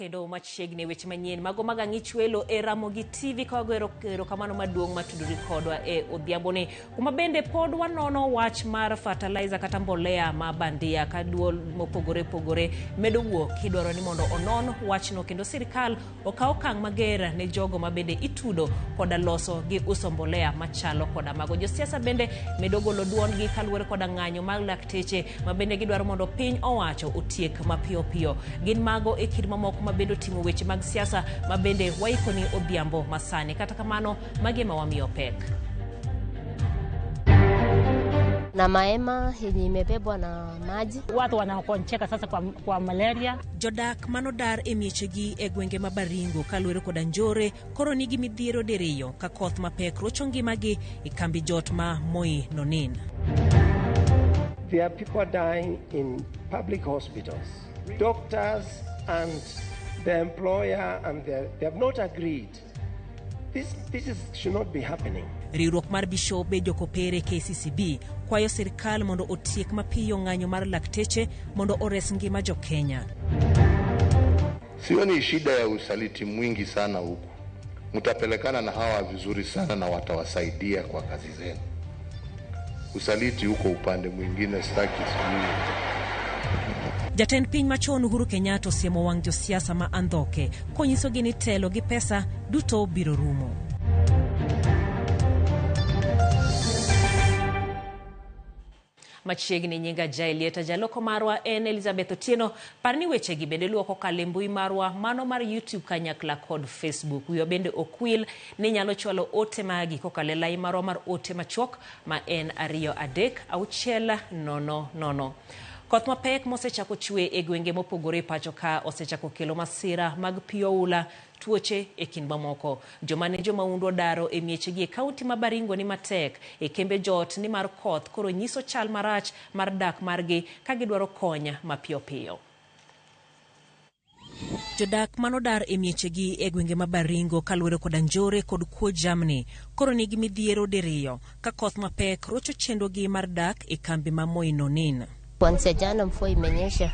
kendo machiegni weche manyien mago magang'ich welo e RamogiTV kawagero kamano maduong' matudori kodwa e odhiamboni kuma bende pod wanono wach mar fertilizer kata mbolea ma bandia ka duol mopogore pogore medo wuok kidwaro ni mondo onon wachno kendo sirikal okaw okang' mager ne jogo ma bende itudo koda loso gi uso mbolea machalo koda mago. Josiasa bende medo golo duondgi kaluwore koda ng'anyo mag lakteche ma bende gidwaro mondo piny owacho otiek mapiyo piyo. Gin mago e kid mamoko ma bende oting'o weche mag siasa ma bende waikoni odhiambo masani. Kata kamano magema wamiyo pek. Na maema yenye imebebwa na maji. Watu wanakoncheka sasa kwa malaria. Jodak manodar e miechegi e gwenge ma Baringo kaluwore koda njore koro nigi midhiero diriyo ka koth mapek rocho ngimagi e kambi jot ma Moi Nonin. There are people dying in public hospitals. Doctors and the employer and they have not agreed. This should not be happening. Riwruok mar Bishope Jokopere KCCB kwayo sirikal mondo otiek mapiyo ng'anyo mar lakteche mondo ores ngima jo Kenya. Sioni shida ya usaliti mwingi sana huku. Mtapelekana na hawa vizuri sana na watawasaidia kwa kazi zenu. Usaliti huko upande mwingine sitaki sijui. Jatend piny machon Uhuru Kenyatta osiemo wang' josiasa ma andhoke konyisogi ni telo gi pesa duto biro rumo. Machiegni nyinga jailieta jaloko marwa en Elizabeth Otieno. Parni weche gi bende luoko kale mbui marwa mano mar YouTube kanyakla kod Facebook. Wiyo bende okwil ni nyalo chwalo ote magi kokale lai marwa mar ote machuok ma en 23600. Koth mapek mosechako chwe e gwenge mopogore pacho ka osechako kelo masira mag pi oula, tuoche e kind mamoko. Joma maundu odaro e miechegi e kaunti ma Baringo ni matek e kembe jot ni mar koth koro nyiso chal marach mar dak margi ka gidwaro konya mapiyo piyo. Jodak manodar e miechegi e gwenge ma Baringo kaluwore koda njore kod kuo jamni koro nigi midhiero diriyo ka koth mapek rocho chendogi mar dak e kambi ma Moi Nonin. Kuanzia jana mvua imenyesha.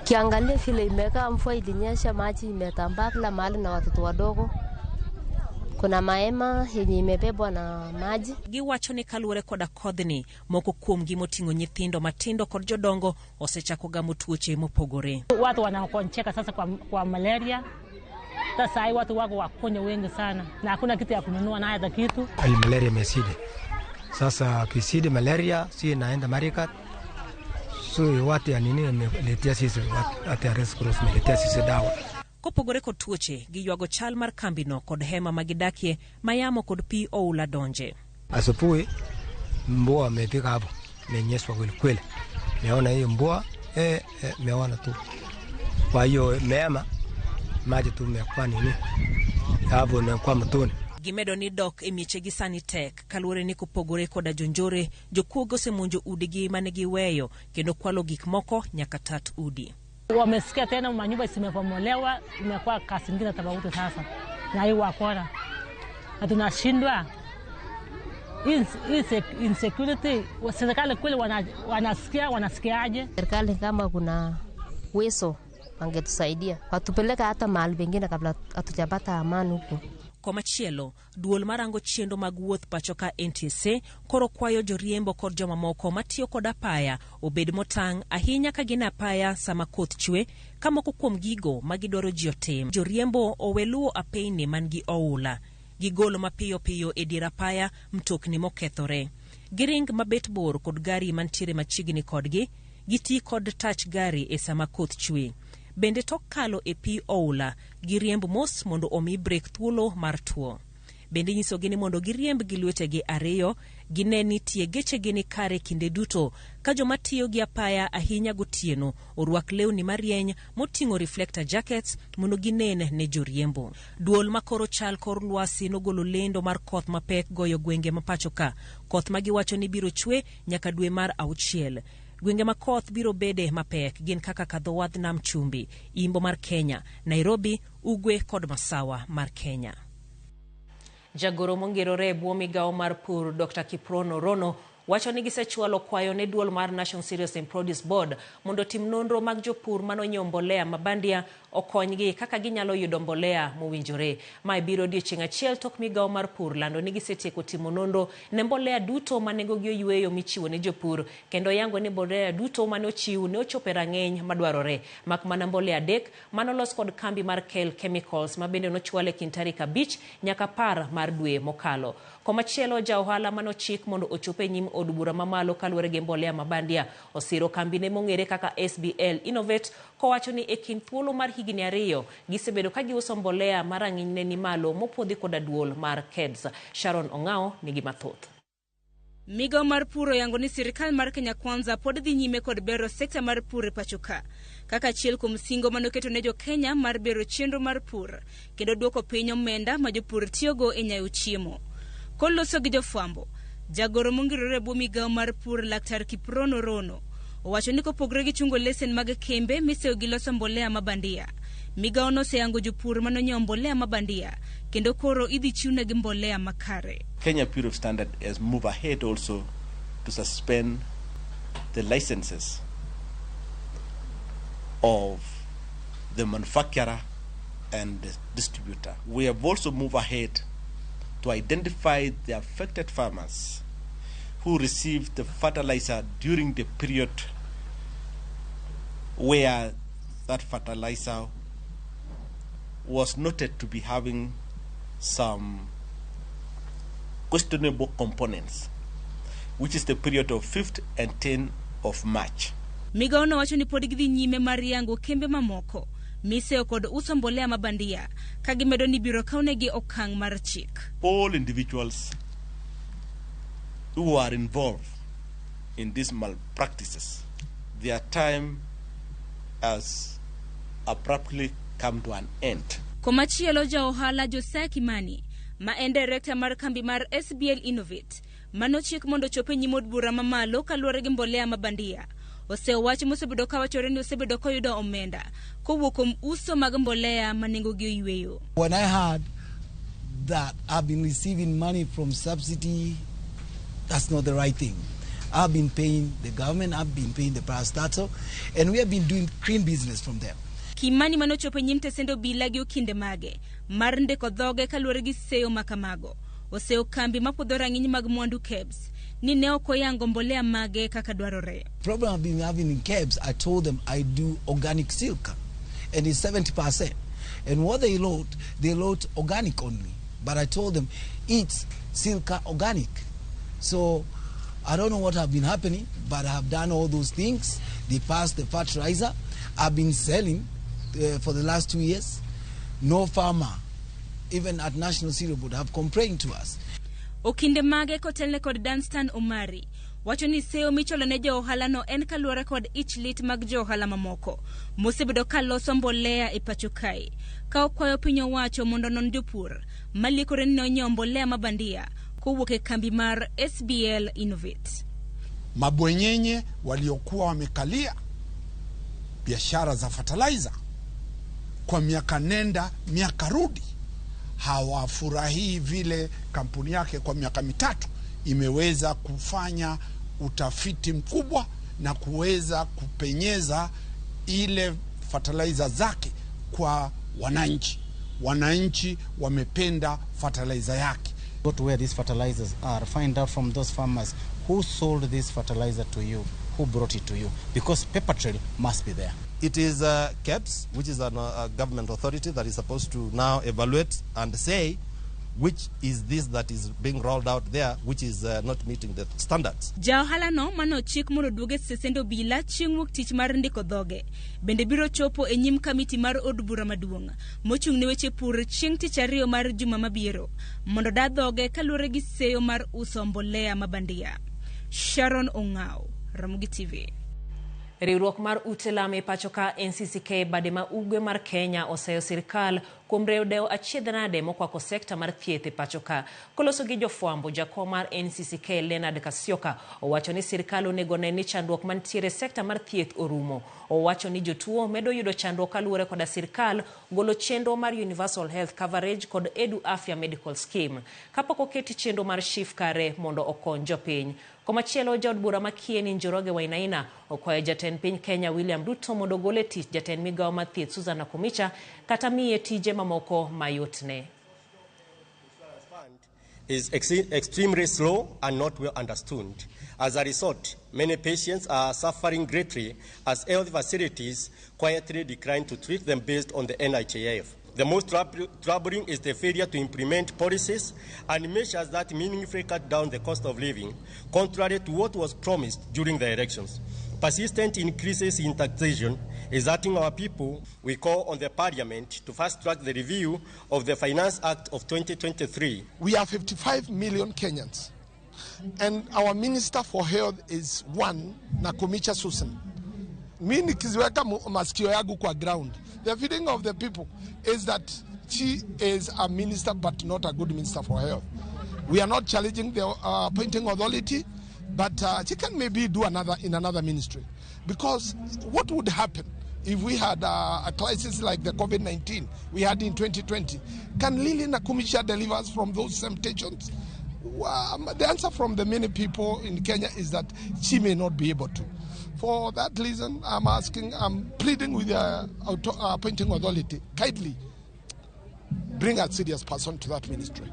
Kiangalia vile imekaa mvua ilinyesha, maji imetambaa kila mahali na watoto wadogo. Kuna maema yenye imebebwa na maji. Giwacho ni kaluwore koda kodhni moko kuomgi moting'o nyithindo matindo kod jodongo osechako gamo tuoche mopogore. Watu wanakoncheka sasa kwa malaria. Sasa hai watu wako wakonyo wengi sana na hakuna kitu ya kununua na hata kitu. Malaria imesidi. Sasa kisidi malaria si naenda Marikat. So watu ya nini meletea sisi watu ya Red Cross meletea sisi dawa. Kopogore kod tuoche giywago chal mar kambino kod hema magidakie mayamo kod pi oula donje. Asubuhi mbwa amefika hapo. Menyeswa kweli. Meona hiyo mbwa meona tu. Kwa hiyo meema maji tu mekwa nini. Hapo na kwa mtoni. Gimedo ni dok e miechegi sani tek kaluwore ni kopogore koda jonjore jokuogo semonjo udigi manegi weyo kendo kwalo gik moko nyaka 3 udi. Wamesikia tena manyumba zimepomolewa, imekuwa kasi nyingine tofauti sasa. Na hii wakora. Na tunashindwa. Insecurity, serikali kweli wanasikiaje? Serikali kama kuna uwezo wangetusaidia. Watupeleka hata mahali pengine kabla hatujapata amani huko. Komachielo, duol marango chiendo mag wuoth pacho ka NTSA koro kwayo joriembo kod joma moko matiyo kod apaya obed motang' ahinya ka gin apaya sama koth chwe ka moko kuom gigo magidwaro ji otim. Joriembo oweluo apeyni mangi oula. Gigolo mapiyo piyo e dier apaya mtokni mokethore. Giring mabet bor kod gari mantiere machiegni kodgi. Giti kod touch gari e sama koth chwe. Bende tok kalo e pi oula giriemb mos mondo omi break thuolo mar tuo. Bende nyisogi ni mondo giriemb gi lwetegi ariyo gine ni tie gechegi ni kare kinde duto ka joma tiyo gi apaya ahinya gotieno orwak lewni marieny moting'o reflector jackets mondo ginen ne joriembo. Duol makoro chal kor lwasi nogolo lendo mar koth mapek goyo gwenge mapacho ka. Koth magiwacho ni biro chwe nyaka dwe mar 6. Gwenge ma koth biro bede mapek gin kaka kadhowadh nam chumbi, imbo mar Kenya, Nairobi, ugwe kod masawa mar Kenya. Jagoro mongerore bwo migawo mar pur Dr. Kiprono Rono wacho ni gisechwalo kwayo ne duol mar National Cereals and Produce Board mondo tim nonro mag jopur manonyiewo mbolea mabandia okonygi kaka ginyalo yudo mbolea mowinjore. Mae biro odiechieng' achiel tok migawo mar pur lando ni gisetieko timo nonro ne mbolea duto ma nengogi oyweyo michiwo ne jopur, kendo yango ni mbolea duto mane ochiw ne ochopo rang'iny madwarore. Mak mana mbolea adek manolos kod kambi mar Kel Chemicals ma bende nochwale kind tarik 5 nyaka 10 mar dwe mokalo. Komachielo, ja ohala manochik mondo ochope nyim od bura mamalo kaluwore gi mbolea mabandia osiro kambi ne mong'ere kaka SBL Innovate kowacho ni e kind thuolo mar higni 2 gisebedo ka giuso mbolea mar rang'iny ni malo mopodhi koda duol mar KEDS. Sharon Ong'ao nigi mathoth. Migawo mar puro yango ni sirikal mar Kenya Kwanza pod dhi nyime kod bero sekta mar pur e pachoka kaka achiel kuom singo manoketo ne jo Kenya mar bero chenro mar pur kendo duoko piny omenda ma jopur tiyogo e nyayo chiemo. Koloso gi jofwambo, jagoro mongirore bwo migawo mar pur Laktar Kiprono Rono owacho ni kopogre gi chungo lesen mag kembe miseyo gi loso mbolea mabandia, migawo no oseyango jopur manonyiewo mbolea mabandia kendo koro idhi chiwnegi mbolea makare. Kenya Bureau of Standard has moved ahead also to suspend the licenses of the manufacturer and the distributor. We have also moved ahead to identify the affected farmers who received the fertilizer during the period where that fertilizer was noted to be having some questionable components, which is the period of 5th and 10th of March. Migawo no wacho ni pod gidhi nyime mar yango kembe mamoko miseyo kod uso mbolea mabandia ka gimedo ni biro kawnegi okang' mar chik. All individuals who are involved in these malpractices, their time has abruptly come to an end. Komachielo, ja ohala Joseph Kimani ma en director mar kambi mar SBL Innovate manochik mondo chope nyimod bura mamalo kaluwore gi mbolea mabandia osewacho mosebedo kawachore ni osebedo koyudo omenda kowuok kuom uso mag mbolea manengogi oyweyo. When I heard that I've been receiving money from subsidy, that's not the right thing. I've been paying the government, I've been paying the parastatal, and we have been doing clean business from them. Kimani manochopo nyim tesendo bila gi okinde mage mar ndiko dhoge kaluwore gi seyo makamago oseyo kambi mapodho rang'iny mag mwandu KEBS ni ne okoyango mbolea mage kaka dwarore. Problem I've been having in KEBS, I told them I do organic silk and it's 70%, and what they load organic only, but I told them it's silk organic. So I don't know what have been happening, but I have done all those things. They passed the fertilizer. I've been selling for the last 2 years. No farmer, even at National Cereal Board, have complained to us. Okinde mage kotelne kod Danstan Omari wacho ni seyo micholo ne jo ohala no en kaluwore kod ich lit mag jo ohala mamoko mosebedo ka loso mbolea e pacho kae ka okwayo piny owacho mondo non jopur malikore ni onyiewo mbolea mabandia kowuok e kambi mar SBL Innovate. Mabwenyenye waliokuwa wamekalia biashara za fertilizer kwa miaka nenda miaka rudi hawafurahii vile kampuni yake kwa miaka 3 imeweza kufanya utafiti mkubwa na kuweza kupenyeza ile fertilizer zake kwa wananchi. Wananchi wamependa fertilizer yake. Go to where these fertilizers are, find out from those farmers who sold this fertilizer to you, who brought it to you, because paper trail must be there. It is KEBS, which is a government authority that is supposed to now evaluate and say which is this that is being rolled out there, which is not meeting the standards. Jaohala no mano chik mondo duoge sesendo bila chieng' wuok tich mar ndiko dhoge bende biro chopo e nyim kamiti mar od bura maduong' mochung' ne weche pur chieng' tich 2 mar juma mabiro mondo da dhoge kaluwore gi seyo mar uso mbolea mabandia. Sharon Ong'ao, RamogiTV. Riwruok mar ute lamo e pacho ka NCCK bade ma ugwe mar Kenya oseyo sirikal kuom rewdeo achiedhnade mokwako sekta mar thieth e pacho ka. Koloso gi jofwambo, jakom mar NCCK Leonard Kasioka owacho ni sirkal onego ne ni chandruok mantiere sekta mar thieth orumo. Owacho ni jotuo medo yudo chandruok kaluwore koda sirkal golo chenro mar Universal Health Coverage kod Edu Afya Medical Scheme kapok oketi chenro mar SHIF kare mondo okony jopiny. Komachielo, jaod bura makieni Njoroge Wainaina okwayo jatend piny Kenya William Ruto mondo gole tich jatend migawo mar thieth Susan Nakumicha kata miye tije mamoko mayotne. Is extremely slow and not well understood. As a result, many patients are suffering greatly as health facilities quietly decline to treat them based on the NHIF. The most troubling is the failure to implement policies and measures that meaningfully cut down the cost of living, contrary to what was promised during the elections. Persistent increases in taxation is hurting our people. We call on the Parliament to fast-track the review of the Finance Act of 2023. We are 55 million Kenyans, and our Minister for Health is one, Nakumicha Susan. Mi nikiziweka masikio yangu kwa ground. The feeling of the people is that she is a minister but not a good minister for health. We are not challenging the appointing authority, but she can maybe do in another ministry. Because what would happen if we had a crisis like the COVID-19 we had in 2020? Can Lily Nakumicha deliver us from those temptations? The answer from the many people in Kenya is that she may not be able to. For that reason, I'm pleading with the appointing authority, kindly bring a serious person to that ministry.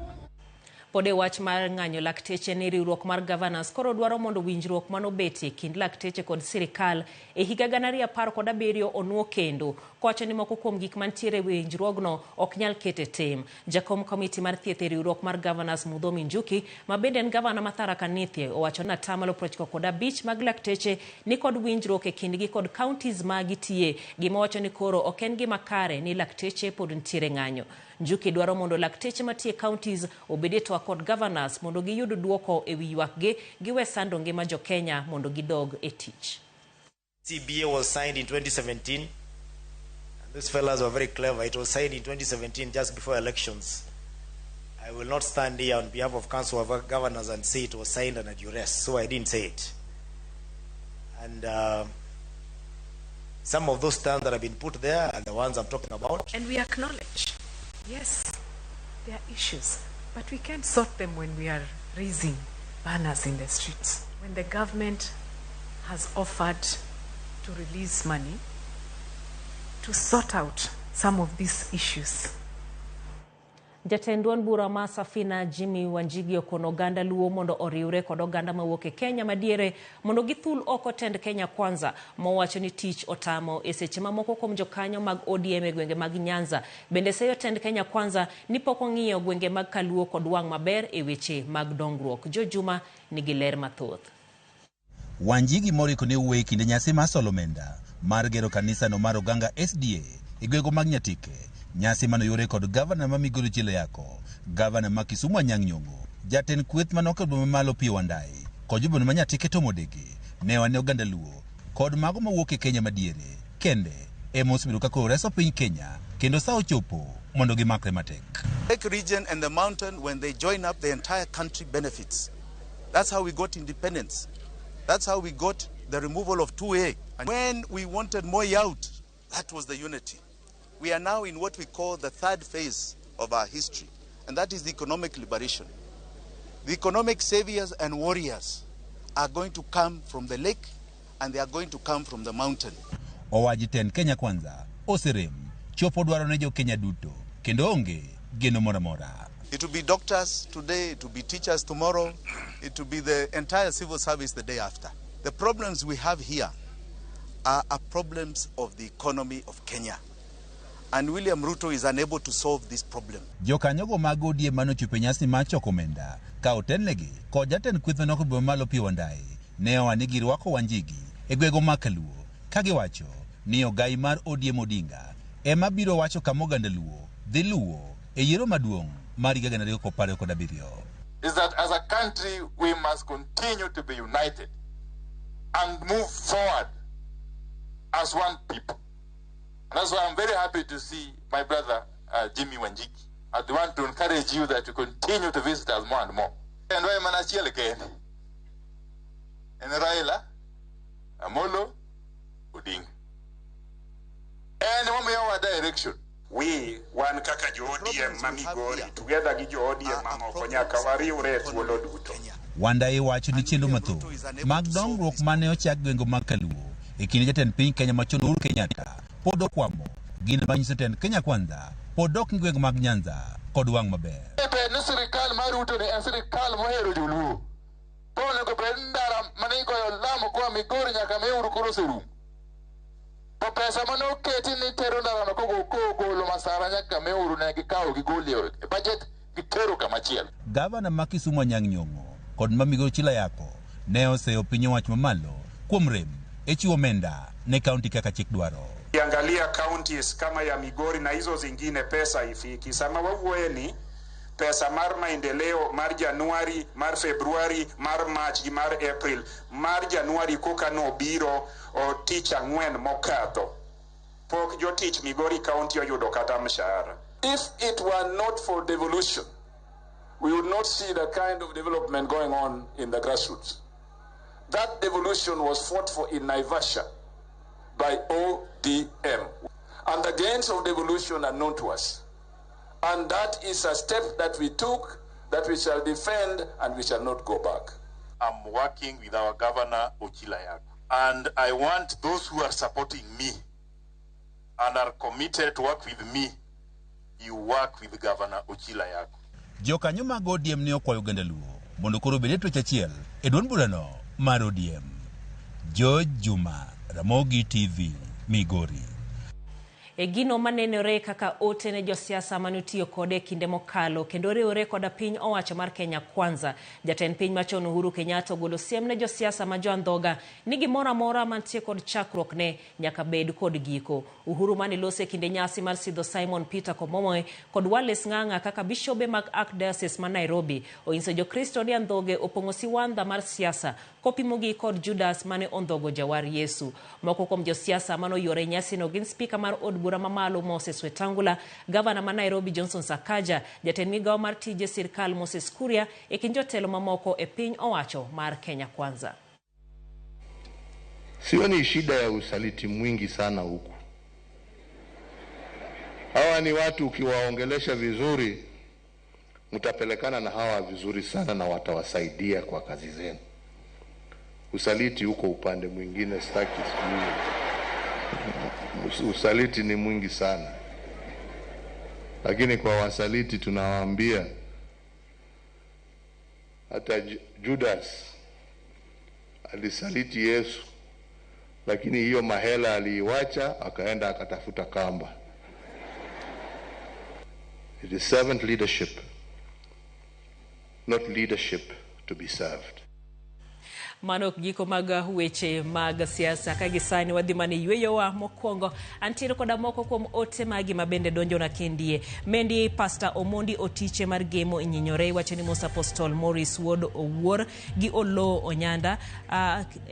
Pode wach mar ng'anyo lakteche ni riwruok mar governors koro dwaro mondo winjruok manobeti kind lakteche kod sirikal e higa 2017 onuo kendo, kowacho ni moko kuom gik mantiere winjruogno ok nyal kete tem. Jakom komiti mar thieth e riwruok mar governors Mudhomi Njuki, ma bende en gavana ma Tharaka Nithi, owacho ni 95% mag lakteche ni kod winjruok e kindgi kod counties ma gitiye, gima wacho ni koro ok en gima kare ni lakteche pod ntiere ng'anyo. Njuki dwaro mondo lakteche matie counties obede to kod governors mondo giyud duoko e wi ywakgi giwe sando ngima jo Kenya mondo gidog e tich. CBA was signed in 2017, and these fellas were very clever. It was signed in 2017 just before elections. I will not stand here on behalf of Council of Governors and say it was signed under duress, so I didn't say it. And some of those terms that have been put there are the ones I'm talking about. And we acknowledge, yes, there are issues, but we can't sort them when we are raising banners in the streets. When the government has offered to release money to sort out some of these issues. Jatendwan bura ma Safina Jimmy Wanjigi okono oganda luo mondo oriwre kod oganda mawuok e Kenya madiere mondo githul oko tend Kenya Kwanza, mowacho ni tich otamo e seche mamoko kuom jokanyo mag ODM e gwenge mag Nyanza. Bende seyo tend Kenya Kwanza ni pok ong'iyo gwenge mag Kaluo kod wang' maber e weche mag dongruok. Jo Juma nigi ler mathoth. Wanjigi moriko ne wuoyi kinde nyasi mar Solomenda mar gero kanisa no mar oganga SDA e gwego mag Nyatike. Nyasi manoyore kod gavana ma Migori Chile Yako, gavana ma Kisumu Anyang' Nyong'o, jatend kweth manok boma malo Pi Wandai, kod jobon ma Nyatike to Modege, ne wane oganda luo kod mago mawuok e Kenya madiere kende emosbiro kako reso piny Kenya kendo sa ochopo mondo gimakre matek. Lake region and the mountain, when they join up, the entire country benefits. That's how we got independence. That's how we got the removal of 2A. And when we wanted Moi out, that was the unity. We are now in what we call the third phase of our history, and that is the economic liberation. The economic saviors and warriors are going to come from the lake, and they are going to come from the mountain. Owajiten Kenya Kwanza, oserem, chopo dwaro ne jo Kenya duto, kendo onge geno mora mora. It will be doctors today, it will be teachers tomorrow, it will be the entire civil service the day after. The problems we have here are problems of the economy of Kenya. And William Ruto is unable to solve this problem. Jokanyogo mag ODM manochopo nyasi mar choko omenda ka otelnegi kod jatend kweth manok boma malo Pi Wandai ne owani girwako Wanjigi e gwego ma Kaluo ka giwacho ni ogai mar ODM Odinga ema biro wacho kama oganda luo dhi luo e yiero maduong' mar higa 2017. Is that as a country we must continue to be united and move forward as one people. And that's why I'm very happy to see my brother Jimmy Wanjigi. I want to encourage you that you continue to visit us more and more. And why Manachiel again? And Raila, Amolo, Odinga. And one our direction. We one kaka jo ODM mamigori together gi jo ODM mamoko nyaka wariwre thuolo duto. Wanda iwacho ni chenro mathoth mag dongruok mane ochak gwengo mag Kaluo e kinde jatend piny Kenya machon Uhuru Kenyatta pod okwamo gin manyiso tend Kenya Kwanza pod ok gwengo mag Nyanza kod wang' maber. Ni sirikal mar Ruto ni en sirikal mohero joluo. To onego bed ndara mane igoyo lamo koa Migori nyaka Meru koro oserumo. To pesa mane oketi ni tero ndarano kogolo Masara nyaka Meru ne gikawo gigolo e budget gitero kamachielo. Gavana ma Kisumu Anyang' Nyong'o kod ma Migori Chilayako ne oseyo piny owacho mamalo kuom rem e chiwo omenda ne kaunti kaka chik dwaro. Kiangalia counties kama ya Migori na hizo zingine pesa ifiki. Sama wawuoye pesa mar maendeleo mar Januari, mar Februari, mar March gi mar April. Mar Januari koka no biro o tich ang'wen mokadho. Pok jotich Migori County oyudo kata mshahara. If it were not for devolution, we would not see the kind of development going on in the grassroots. That devolution was fought for in Naivasha by ODM. And the gains of devolution are known to us. And that is a step that we took, that we shall defend, and we shall not go back. I'm working with our governor, Ochilayako. And I want those who are supporting me and are committed to work with me, you work with Governor Ochilayako. Jokanyo mag ODM ne okwayo oganda Luo mondo koro obed e twech achiel e duond burano mar ODM. George Juma, Ramogi TV, Migori. E gino manenore kaka ote ne josiasa manutiyo kode kinde mokalo kendo riwore koda piny owacho mar Kenya Kwanza. Jatend piny machon Uhuru Kenyatta ogolo siem ne josiasa ma joandhoga ni gimoro amora mantie kod chakruok ne nyaka bed kod giko. Uhuru mane lose kinde nyasi mar sidho Simon Peter Komomoe kod Wallace Ng'ang'a kaka bishobe mag Archdiocese ma Nairobi onyiso jokristo ni andhoge opong'o siwandha mar siasa kopimogi kod Judas mane ondhogo jawar Yesu. Moko kuom josiasa manoyore nyasi no gin spika mar od bura mamalo Moses Wetangula, gavana ma Nairobi Johnson Sakaja, jatend migawo mar tije sirkal Moses Kuria e kind jotelo mamoko e piny owacho mar Kenya Kwanza. Sioni shida ya usaliti mwingi sana huku. Hawa ni watu ukiwaongelesha vizuri mtapelekana na hawa vizuri sana na watawasaidia kwa kazi zenu. Usaliti huko upande mwingine staki usaliti ni mwingi sana. Lakini kwa wasaliti tunawaambia hata Judas alisaliti Yesu, lakini hiyo mahela aliiwacha akaenda akatafuta kamba. It is servant leadership, not leadership to be served. Manok giko mag weche mag siasa kagisani wadhimani yweyo wa mokwongo antiro koda moko kuom ote magi mabende donjo na kendie. Mendi Pastor Omondi Otiche mar Gemo inyinyore wacho ni Mos Apostol Morris Ward Owuor gi Olo Onyanda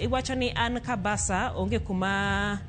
wacho ni an kabasa onge kuma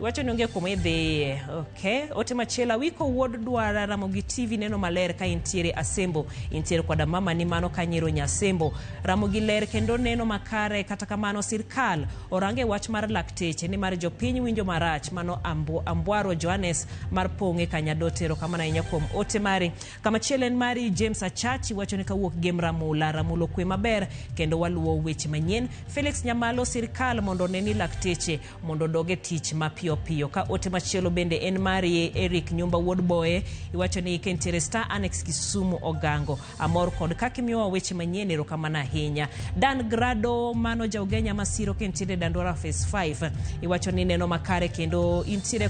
wacho ni onge kuma idhi. Okay, ote machiela wiko Ward dwara RamogiTV neno maler ka intiere Asembo intiere koda mama ni mano kanyiro Nyasembo. Ramogi ler kendo neno makare kata kamano sirkal orange wach mar lakteche ni mar jopiny winjo marach mano Ambwaro Johannes mar ponge Kanyadotero kamana inya kuom ote mari. Kama chielen mari James Achachi wacho ni kawuok gem Ramulo kwe maber kendo waluo weche manyien. Felix Nyamalo sirkal mondo neni lakteche mondo doge tich mapio pio. Ka ote machielo bende en mari Eric Nyumba Ward Boye iwacho ni kentiere Star Annex Kisumu Ogango amor kod kakimiwa weche manyien erokamana hinya. Dan Grado mano jaugenya masiro kentiere Dandora Phase 5 iwacho ni neno makare kendo intiere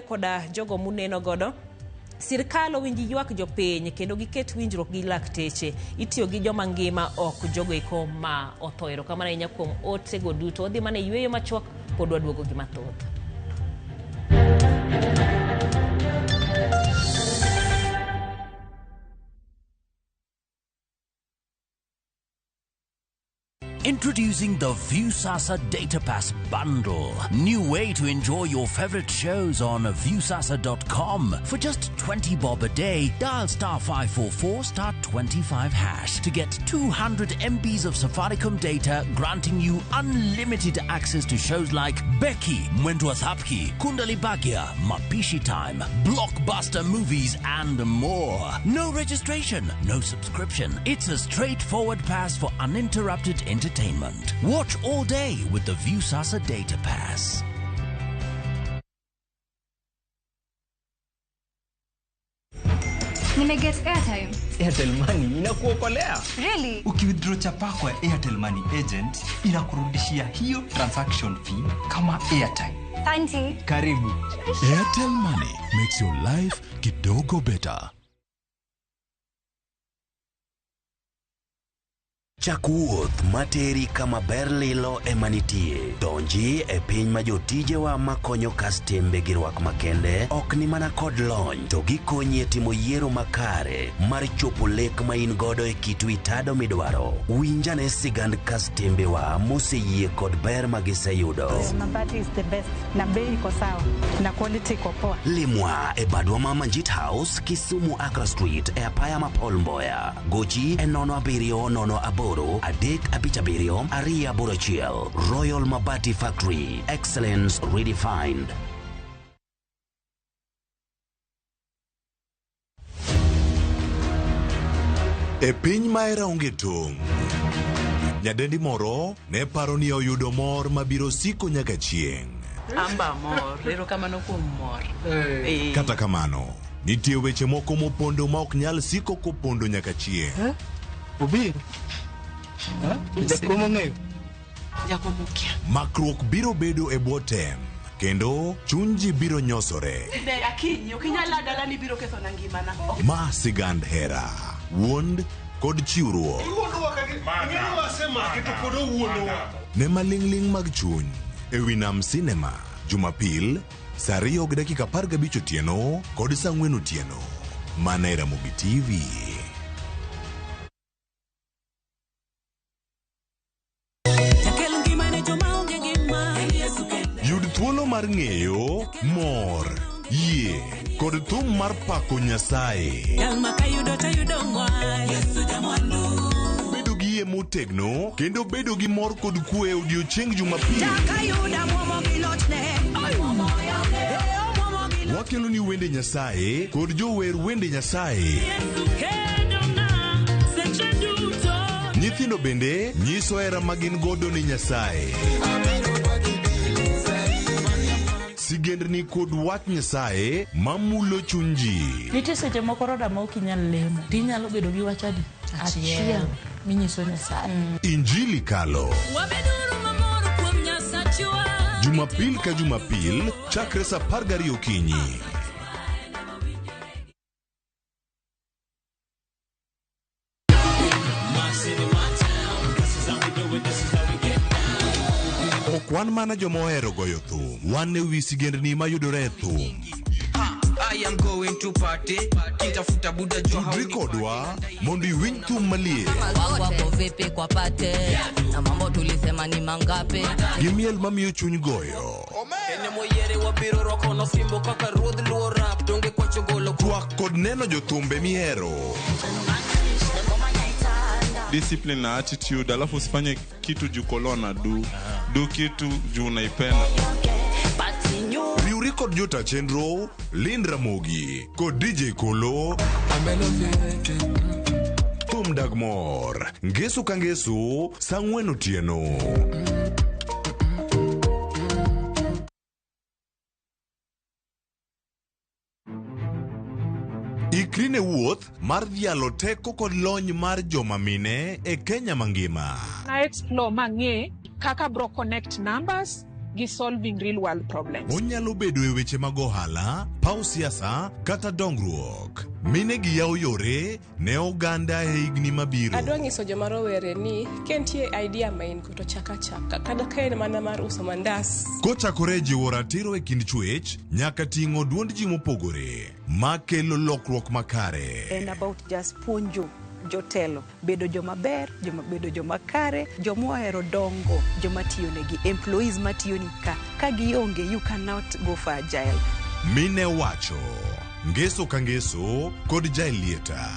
koda jogo muneno godo. Sirkal owinji ywak jopiny kendo giket winjruok gi lakteche itiyo gi joma ngima ok jogo eko ma othoero kamana inya kuom ote go duto odhi mane yweyo machuok pod waduogo gi mathoth. Introducing the Viusasa Data Pass Bundle. New way to enjoy your favorite shows on viusasa.com. For just 20 bob a day, dial *544 *25# to get 200 MBs of Safaricom data, granting you unlimited access to shows like Becky, Mwendo Athapki, Kundali Bagya, Mapishi Time, blockbuster movies, and more. No registration, no subscription. It's a straightforward pass for uninterrupted entertainment. Watch all day with the Viusasa Data Pass. Nimeget airtime. Airtel Money inakuokolea. Really? Ukiwithdraw chapa kwa Airtel Money agent inakurudishia hiyo transaction fee kama airtime. Thank you. Karibu. Airtel Money makes your life kidogo better. Chakuoth materi kama berlilo emanitie. Donji e piny ma jotije wa makonyo kastembe gi rwak makende ok ni mana kod lony to gikonyi e timo yiero makare mar chopo lek ma in godo e kitu itado midwaro. Winjane sigand kastembe wa moseyie kod ber ma giseyudo. Mabati is the best na bei iko sawa na quality iko poa. Limwa e badwa ma Manjit House, Kisumu Accra Street e apaya ma Paul Mboya. Gochi e 070 Adek Abichabirio, Aria Borachiel, Royal Mabati Factory, excellence redefined. E piny maera onge tong'. Nyadendi moro ne paro ni oyudo mor mabiro siko nyaka chieng'. Amba mor, ero kamano kuom mor. Kata kamano, nitie weche moko mopondo ma ok nyal siko kopondo nyaka chieng'. Obi. Makruok biro bedo e bwo tem, kendo chuny ji biro nyosore. Ma sigand hera, wuond kod chiwruok. Ne maling'ling mag chuny e wi Nam Cinema, Jumapil, saa 2:15 otieno kod saa 4 otieno. Mana e RamogiTV. Yud thuolo mar ng'eyo, mor, yie, kod thum mar pako Nyasaye. Bedo gi yie motegno, kendo bedo gi mor kod kwe odiochieng' Jumapil. Wakelo ni wende Nyasaye kod jower wende Nyasaye. Nyithindo bende nyiso hera magin godo ni Nyasaye. Sigendni kod wach Nyasaye mamulo chuny ji. Nitie seche moko roda ma ok inyal lemo. Tinyalo bedo gi wach adi? Achiel. Minyiso Nyasaye. Injili kalo. Jumapil ka Jumapil, chakre saa 12 okinyi. Okwan mana joma ohero goyo thum. Wan ne wi sigendni mayudore e thum. I am going to party. Kitafuta buda juu hauni. Rikodwa mondo iwinj thum malie. Wako vipi kwa pate? Na mambo tulisema ni mangape? Gimiel mamiyo chuny goyo. Ene moyere wabiro roko no simbo kaka ruodh luo rap. Donge kwa chogolo. Twak kod neno jothumbe mihero. Discipline na attitude, alafu usifanye kitu juu kolona do kitu juu unaipenda. Riuri kod jota chenro, Lin Ramogi, kod DJ Kolo, Thum Dagmor, Ngesu ka Ngesu, saa 4 otieno. Ikrine wuoth mar dhialo teko kod lony mar joma mine e Kenya mangima. Na explore mang'e kaka bro connect numbers gi solving real world problems. Onyalo bedo e weche mag ohala, paw siasa kata dongruok. Mine gi yawo yore ne oganda e higni mabiro. Adwa nyiso joma rowere ni kentie idea main to chaka kada kaen mana mar uso mandas. Kochakore jiwo ratiro e kind chwech nyaka ting'o duond ji mopogore makelo lokruok makare. And about just puonjo jotelo bedo joma ber, bedo joma kare, joma ohero dongo, joma tiyo negi, employees matiyoni ka gionge, you cannot go for agile. Mine wacho, ngeso ka ngeso kod jailieta.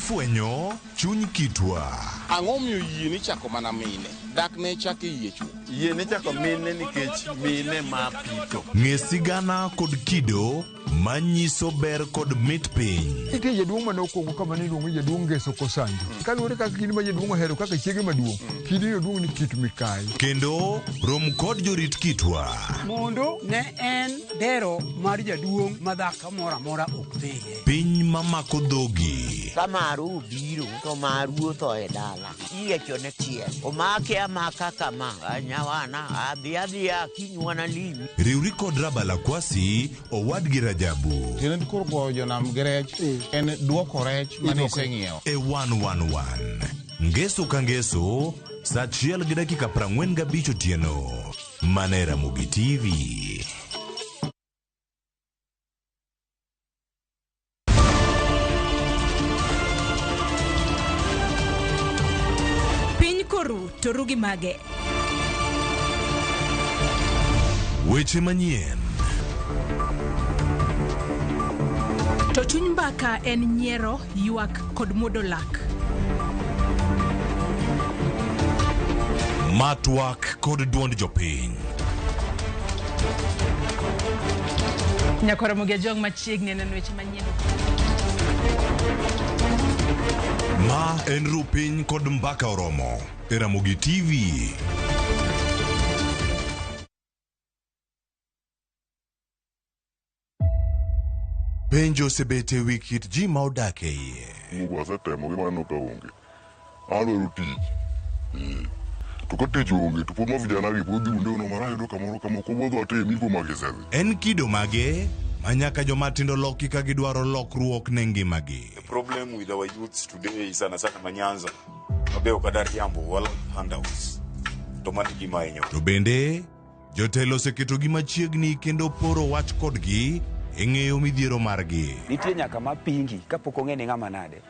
Fwenyo chuny kitwa. Ang'o miyo yie ni chako mana mine? Dak ne chake yie chuo. Yie ni chako mine nikech mine ma pito. Ng'e sigana kod kido manyiso ber kod mit piny. Nitie jaduong' mane okwongo kama ne iluongo jaduong' Ngeso Kosanjo. Kaluwore kaka kinde ma jaduong' ohero kaka chiege maduong'. Kinde jaduong' ni Kit Mikayi. Kendo rom kod jorit kitwa. Mondo ne en dero mar jaduong' madhako moro amora ok dhie. Piny mamako dhogi. Kamaru biro to maru to e dala. Iecho ne tie. Omake amaka kama anyawana adhiadhia kinywana limi. Riuri kod Rabala Kwasi owad gi Rajabu. Tiene kor go jonam grech en duoko rech mane iseng'iewo. E 111. Ngeso ka ngeso saa 1:45 otieno. Mane RamogiTV. To rugi mage. Weche manyien. To chuny mbaka en nyiero, ywak kod muodo lak. Matwak kod duond jopiny. Nyakora Ramogi jong machiegni neno weche manyien. Ma en rupiny kod mbaka oromo. RamogiTV. Penjo sebete wikit ji ma odake iye. Mugo asetemo gi mano ka onge. Adwaro tich. To ka tich onge to pod ma vijana gi pod dhi unde marayudo kamoro kamoko bodho atemi go magisezi. En kido mage manyaka jomatindo loki ka gidwaro lokruok ne ngimagi. The problem with our youths today is sana manyanza. Obeo kadar yambo wala handouts. To mani gima enyo. To bende jotelo oseketo gi machiegni kendo poro wach kodgi e ng'eyo midhiero margi. Nitie nyaka mapingi kapok ong'e ni ng'ama nade,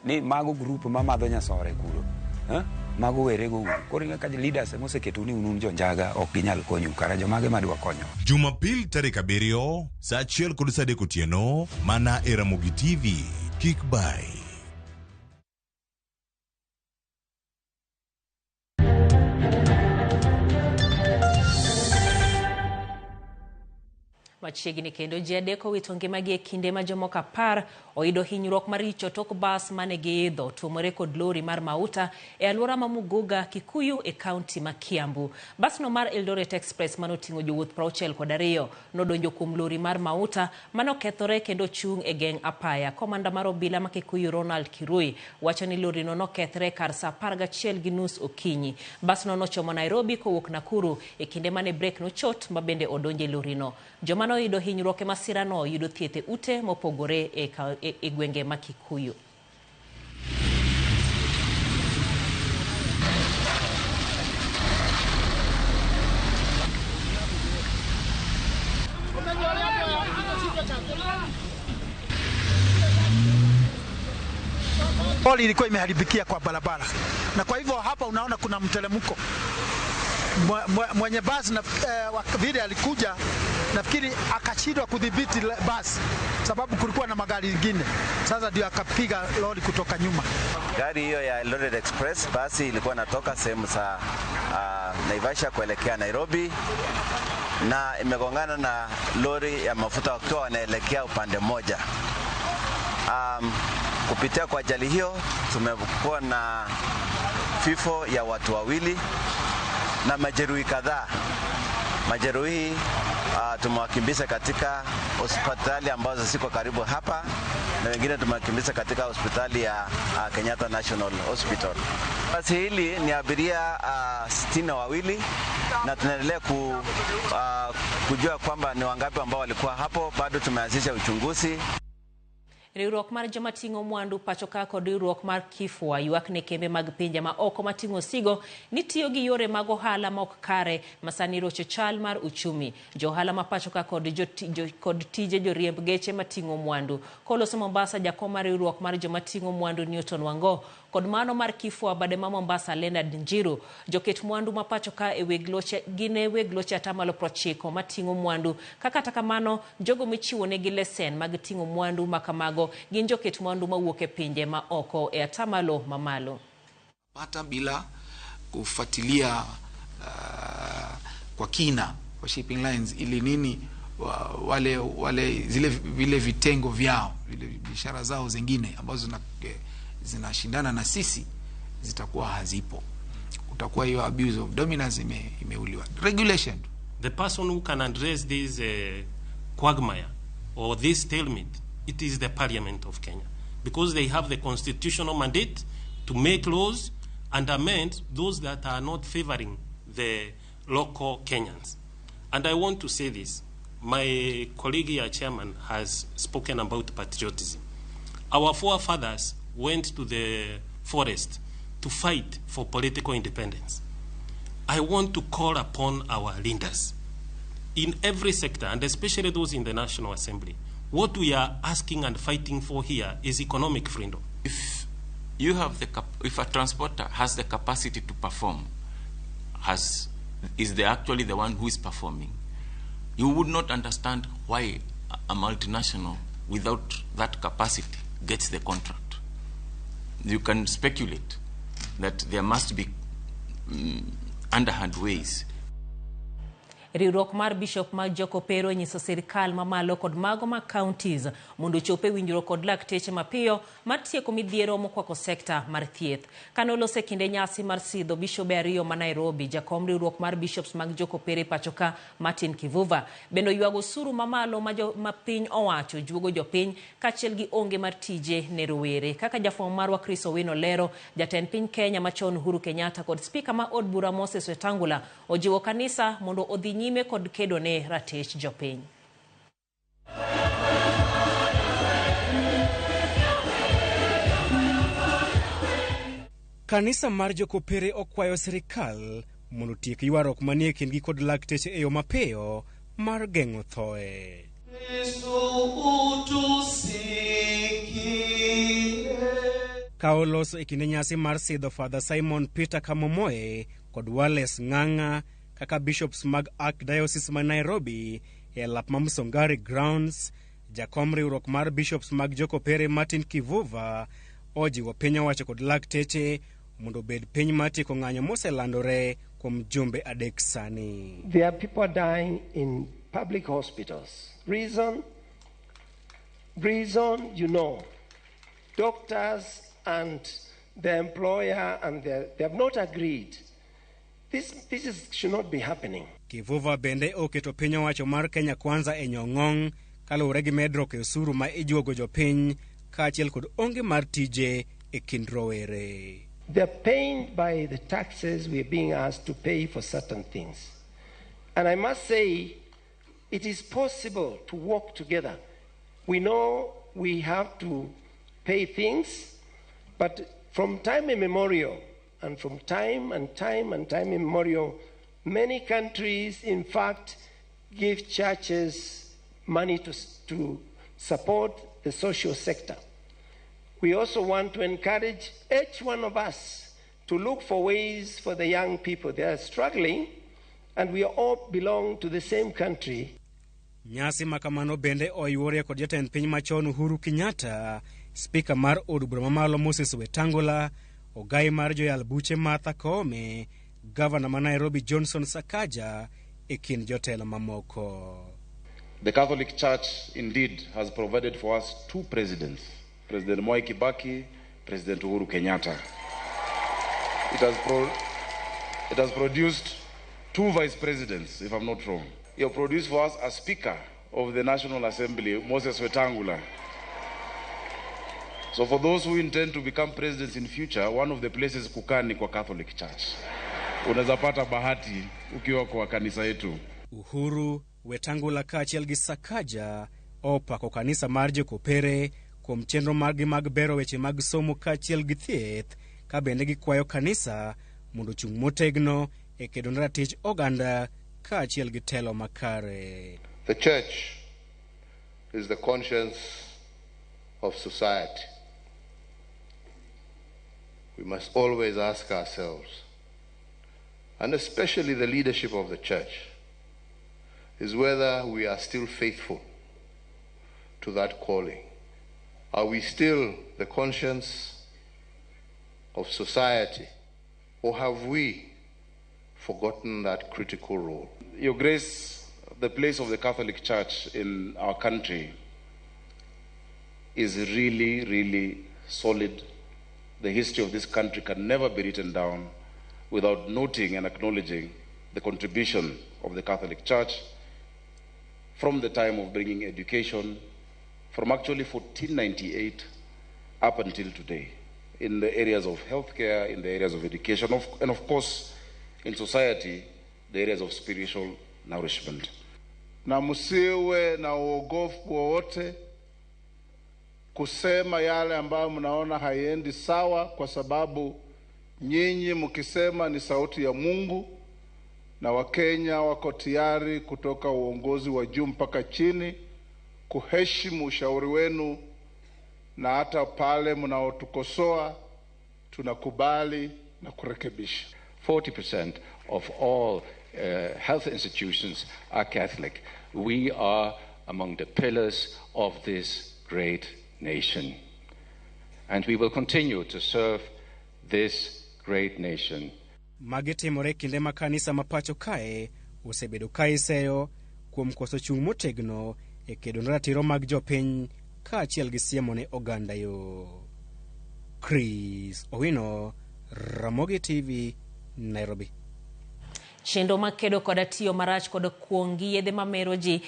ni mago grup ma madho nyasore kuro, mago werego uru. Koro ka leaders moseketo ni unun jonjaga ok ginyal konyu kara jomage madwa konyo. Jumapil tarik 7 saa 1:30 otieno mana e RamogiTV. Kik bai. Machiegni kendo ji adek owito ngimagi e kinde ma jomoko 10 oyudo hinyruok maricho tok bas mane giidho tuomore kod lori mar mauta e alwora ma Muguga, Kikuyu e kaunti ma Kiambu. Basno mar Eldoret Express manoting'o jowuoth 62 nodonjo kuom lori mar mauta manokethore kendo chung' e geng apaya. Komanda mar obila ma Kikuyu Ronald Kirui wacho ni lori no nokethre kar saa 11:30 okinyi. Basno nochomo Nairobi kowuok Nakuru e kinde mane brek nochot ma bende odonje lori no. Joma noyudo hinyruok e masira no yudo thieth e ute mopogore e gwenge ma Kikuyu. Poli ilikuwa imeharibikia kwa barabara, na kwa hivyo hapa unaona kuna mteremko. Mwenye basi na vile alikuja, nafikiri akashindwa kudhibiti basi sababu kulikuwa na magari mengine. Sasa ndio akapiga lori kutoka nyuma. Gari hiyo ya Eldoret Express basi ilikuwa natoka sehemu za Naivasha kuelekea Nairobi na imegongana na lori ya mafuta wakiwa wanaelekea upande mmoja. Kupitia kwa ajali hiyo tumekuwa na vifo ya watu 2 na majeruhi kadhaa. Majeruhi tumewakimbiza katika hospitali ambazo ziko karibu hapa na wengine tumewakimbiza katika hospitali ya Kenyatta National Hospital. Basi hili ni abiria 62 na tunaendelea kujua kwamba ni wangapi ambao walikuwa hapo. Bado tumeanzisha uchunguzi. Riwruok mar joma ting'o mwandu pachoka kod riwruok mar Kifwa ywak ne kembe mag pinje ma oko mating'o sigo ni tiyo gi yore mag ohala ma ok kare masani rocho chal mar uchumi. Johala ma pachoka kod tije joriemb geche mating'o mwandu. Koloso Mombasa, jakom mar riwruok mar joma ting'o mwandu Newton Wango kod mano mar Kifwa bade ma Mombasa Leonard Njiru joket mwandu ma pachoka e wegloche gine wegloche atamalo 90 mating'o mwandu kaka kamano jogo michiwo ne gi lesen mag ting'o mwandu makamago gin joket mwandu mawuok e pinje ma oko e atamalo mamalo. Hata bila kufuatilia kwa kina kwa shipping lines ili nini wale vile vitengo vyao vile biashara zao zingine ambazo zinashindana na sisi zitakuwa hazipo. Utakuwa hiyo abuse of dominance imeuliwa. Regulation. The person who can address this quagmire or this stalemate, it is the Parliament of Kenya, because they have the constitutional mandate to make laws and amend those that are not favoring the local Kenyans. And I want to say this. My colleague here, chairman, has spoken about patriotism. Our forefathers went to the forest to fight for political independence. I want to call upon our leaders in every sector, and especially those in the National Assembly. What we are asking and fighting for here is economic freedom. If a transporter has the capacity to perform, is actually the one who is performing, you would not understand why a multinational without that capacity gets the contract. You can speculate that there must be underhand ways. Riwruok mar Bishop mag Jokopero nyiso sirkal mamalo kod mago ma counties mondo chope winjro kod lakteche mapiyo matieko midhiero mokwako sekta mar thieth. Kanolose kinde nyasi mar sidho Bishop ariyo ma Nairobi, jakom riwruok mar Bishops mag Jokopere pachoka Martin Kivuva bendo ywago suru mamalo ma piny owacho juogo jopiny kachiel gi onge mar tije ne rowere. Kaka jafwambo marwa Chris Owino lero, jatend piny Kenya machon Uhuru Kenyatta kod spika ma od bura Moses Wetangula ojiwo kanisa mondo odhi nyime kod kedo ne ratich jopiny. Kanisa mar Jokopere okwayo sirikal mondo tiek ywarruok manie kindgi kod lakteche e yo mapiyo mar geng'o thoe. Kaoloso e kinde nyasi mar sidho Father Simon Peter Kamomoe kod Wallace Ng'ang'a kaka bishops mag Archdiocese ma Nairobi e lap ma Msongari Grounds, jakom riwruok mar bishops mag Jokopere Martin Kivuva ojiwo piny owacho kod lakteche mondo bed piny matieko ng'anyo moselandore kuom jumbe adek sani. There are people dying in public hospitals. Reason, you know, doctors and the employer and they have not agreed. This should not be happening. Kivuva bende oketo piny owacho mar Kenya Kwanza e nyong'ong kaluwore gi medruok e osuru ma ijuogo jopiny kaachiel kod onge mar tije e kind rowere. They're pained by the taxes we're being asked to pay for certain things. And I must say, it is possible to work together. We know we have to pay things, but from time immemorial, and from time immemorial, many countries, in fact, give churches money to support the social sector. We also want to encourage each one of us to look for ways for the young people. They are struggling, and we all belong to the same country. Nyasi makamano bende oyuorie kod jatend piny machon Uhuru Kenyatta, spika mar od bura mamalo Moses Wetangula, ogai mar joyal buche Martha Koome, governor ma Nairobi Johnson Sakaja e kind jotelo mamoko. The Catholic Church indeed has provided for us two presidents, President Mwai Kibaki, President Uhuru Kenyatta. It has produced two vice presidents, if I'm not wrong. He has produced for us a speaker of the National Assembly, Moses Wetangula. So for those who intend to become presidents in future, one of the places kukaa ni kwa Catholic Church. Unaweza pata bahati ukiwa kwa kanisa yetu. Uhuru Wetangula kaachiel gi Sakaja opako kanisa mar Jokopere kuom chenro mag bero weche mag somo kaachiel gi thieth, ka bende gikwayo kanisa mondo chung' motegno e kedo ne ratich oganda kaachiel gi telo makare. The church is the conscience of society. We must always ask ourselves, and especially the leadership of the church, is whether we are still faithful to that calling. Are we still the conscience of society, or have we forgotten that critical role? Your Grace, the place of the Catholic Church in our country is really, really solid. The history of this country can never be written down without noting and acknowledging the contribution of the Catholic Church from the time of bringing education, from actually 1498 up until today, in the areas of healthcare, in the areas of education, and of course, in society, the areas of spiritual nourishment. Na msiwe na uogofu wowote kusema yale ambayo mnaona haiendi sawa, kwa sababu nyinyi mkisema ni sauti ya Mungu, na Wakenya wako tayari kutoka uongozi wa juu mpaka chini kuheshimu ushauri wenu, na hata pale mnaotukosoa tunakubali na kurekebisha. 40% of all health institutions are Catholic. We are among the pillars of this great nation. And we will continue to serve this great nation. Magitimore kinde ma kanisa mapacho kae osebedo ka iseyo kuom koso chung' motegno e kedo ne ratiro mag jopiny kaachiel gi siemo ne oganda yo. Chris Owino, Ramogi TV, Nairobi. Chendo makedo koda tiyo marach koda kuongi yedhe mamero ji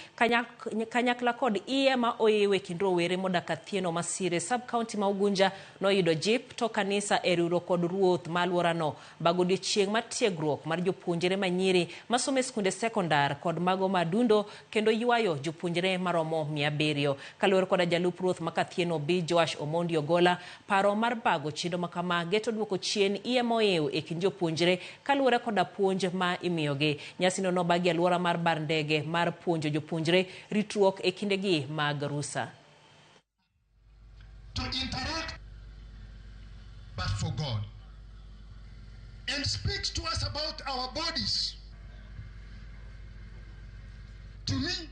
kanyakla kod iye ma oyewe kindro were modaka thieno masire sub-county ma Ugunja noyudo jip to kanisa eriuro kod ruoth malworano bagodio chieng' mar tiegruok mar jopuonjere manyiri masome skunde sekondar kod mago madundo kendo ywayo jopuonjere maromo 700 kaluwore koda jalup ruoth makathieno B Joash Omondi Ogola paro mar bago chendo makama geto duoko chien iye moyew e kind jopuonjere kaluwore koda puonj ma imiyogi. Nyasino no bagi alwora mar bar ndege mar puonjo jopuonjre ritruok e kindegi mag rusa. To interact but for God, and speaks to us about our bodies, to me,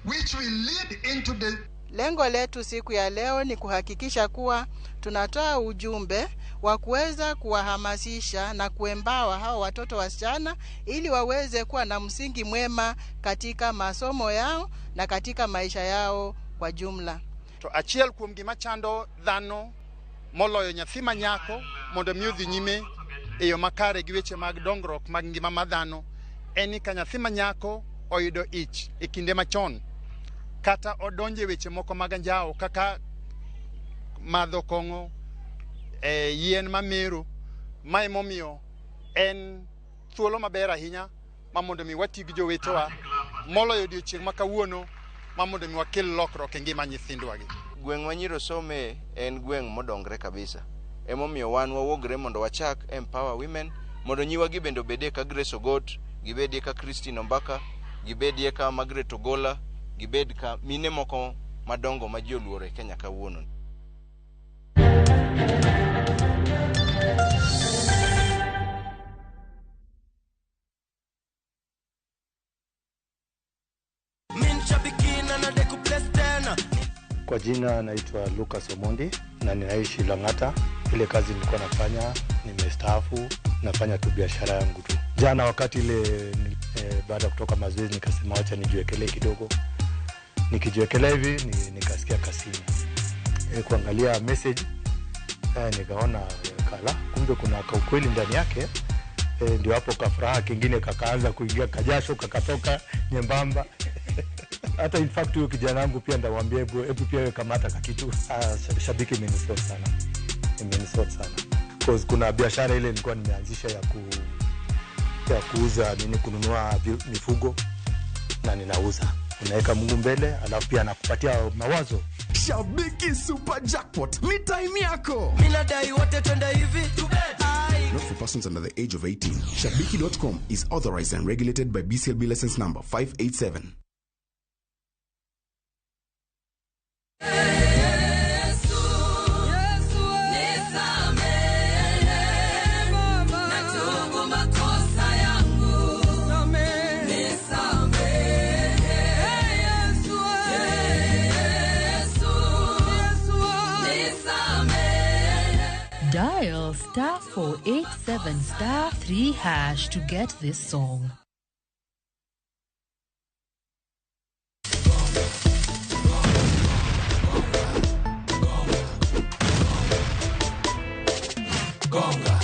which will lead into the... Lengo letu siku ya leo ni kuhakikisha kuwa tunatoa ujumbe wa kuweza kuwahamasisha na kuembawa hao watoto wasichana ili waweze kuwa na msingi mwema katika masomo yao na katika maisha yao kwa jumla. To achiel kuom gima chando dhano moloyo nyathi manyako mondo mi odhi nyime e yo makare gi weche mag dongruok mag ngima ma dhano en ka nyathi manyako oyudo ich e kinde machon kata odonje weche moko mag anjao kaka madho kong'o yien mamero ma emomiyo en thuolo maber ahinya ma mondo mi wati gi jowetewa moloyo odiochieng' ma kawuono ma mondo mi wakel lokruok e ngima nyithindwa gi. Gweng' ma nyiro some en gweng' modongre kabisa. Emomiyo wan wawuogre mondo wachak empower women mondo nyiwagi bende obedie ka Grace Ogot, gibedie ka Christine Ombaka, gibedie ka Margaret Ogola, gibed ka mine moko madongo ma ji oluoro e Kenya kawuono. Kwa jina naitwa Lucas Omondi na ninaishi Lang'ata. Ile kazi nilikuwa nafanya nimestaafu, nafanya tu biashara yangu tu. Jana wakati ile baada kutoka mazoezi nikasema acha nijiwekelee kidogo. Nikijiwekelea hivi nikasikia kasini. Kuangalia message nikaona kala kumbe kuna ukweli ndani yake. Ndio hapo kafuraha kingine kakaanza kuingia kajasho kakatoka nyembamba. Hata in fact huyo kijana wangu pia ndamwambia hebu pia kamata kakitu. Shabiki imenisort sana. Imenisort sana. Because kuna biashara ile nilikuwa nimeanzisha ya kuuza kununua mifugo na ninauza. Unaweka Mungu mbele alafu pia anakupatia mawazo. Shabiki Super Jackpot ni time yako. Mina dai wote twende hivi. Not for persons under the age of 18. Shabiki.com is authorized and regulated by BCLB license number 587. Dial *487*3# to get this song.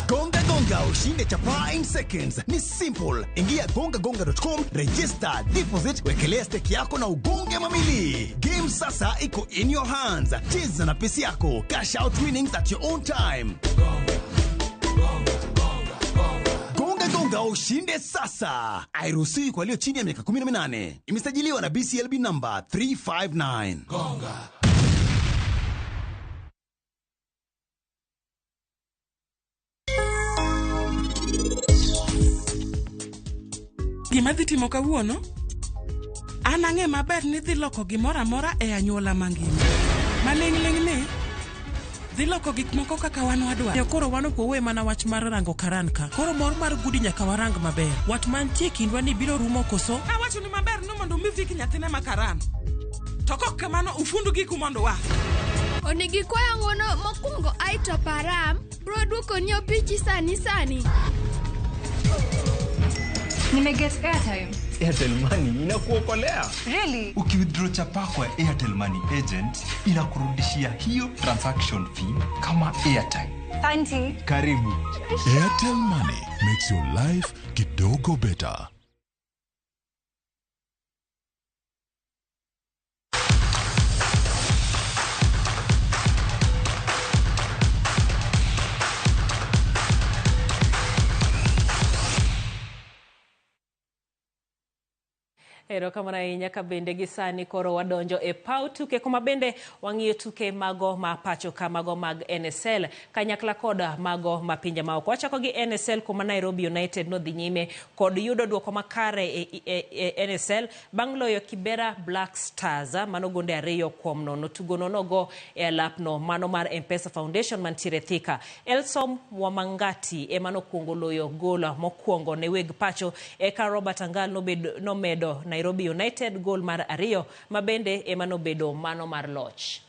Gonga ushinde chapa in seconds. Ni simple. Ingia gongagonga.com, register, deposit, wekelea stake yako na ugonge mamili. Game sasa iko in your hands. Cheza na pesi yako. Cash out winnings at your own time. Gonga ushinde sasa. Hairuhusiwi kwa walio chini ya miaka 18. Imesajiliwa na BCLB number 359. Gonga. Gima dhi timo kawuono? An ang'e maber ni dhi loko gimoro amora e anyuola mangima. Maling' ni dhi loko gik moko kaka wan wadwaro. Koro wano powe mana wach mar rango karanka. Koro mor mar gudi nyaka warang maber. Wat mantie kindwa ni biro rumo koso? Awacho ni maber no mondo mi viki nyathine makaran. To kok kamano ufundu giku mondo wa. Onigi kwaya ngono mokungo aito param. Bro duko ni opichi sani. Nimeget airtime. Airtel Money inakuokolea. Really? Ukiwithdraw chapa kwa Airtel Money agent inakurudishia hiyo transaction fee kama airtime. Auntie. Karibu. Airtel Money makes your life kidogo better. Ero kamana inya ka bende gisani koro wadonjo e pau tuke kuma bende wang'iyo tuke mago ma pacho ka mago mag NSL kanyakla koda mago ma pinje ma oko. Wachako gi NSL kuma Nairobi United no dhi nyime kod yudo duoko makare e NSL bang' loyo Kibera Black Stars mano gonde 2-0. Tugo no go e alapno mano mar M-Pesa Foundation mantiere Thika. Elsom Wamangati emano kuongo loyo gola mokuongo ne weg pacho eka Robert Angal no medo Nairobi United goal mar 2 mabende emano bedo mano mar loch.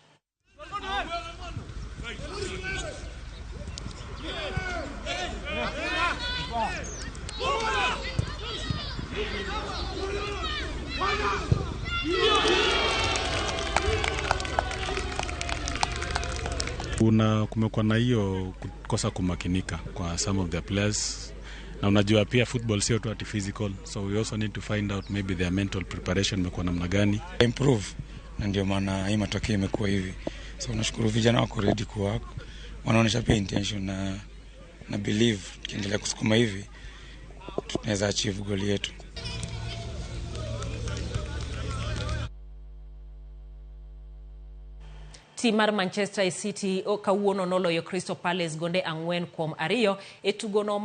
Kumekuwa na hiyo kukosa kumakinika kwa some of the players. Na unajua pia football sio tu ati physical, so we also need to find out maybe their mental preparation imekuwa namna gani improve, na ndio maana hii matokeo imekuwa hivi. So nashukuru vijana wako ready kuwork, wanaonyesha pia intention na believe kiendelea kusukuma hivi tunaweza achieve goal yetu. Timar Manchester City kawuono noloyo Crystal Palace gonde 4-2 e tugo no mar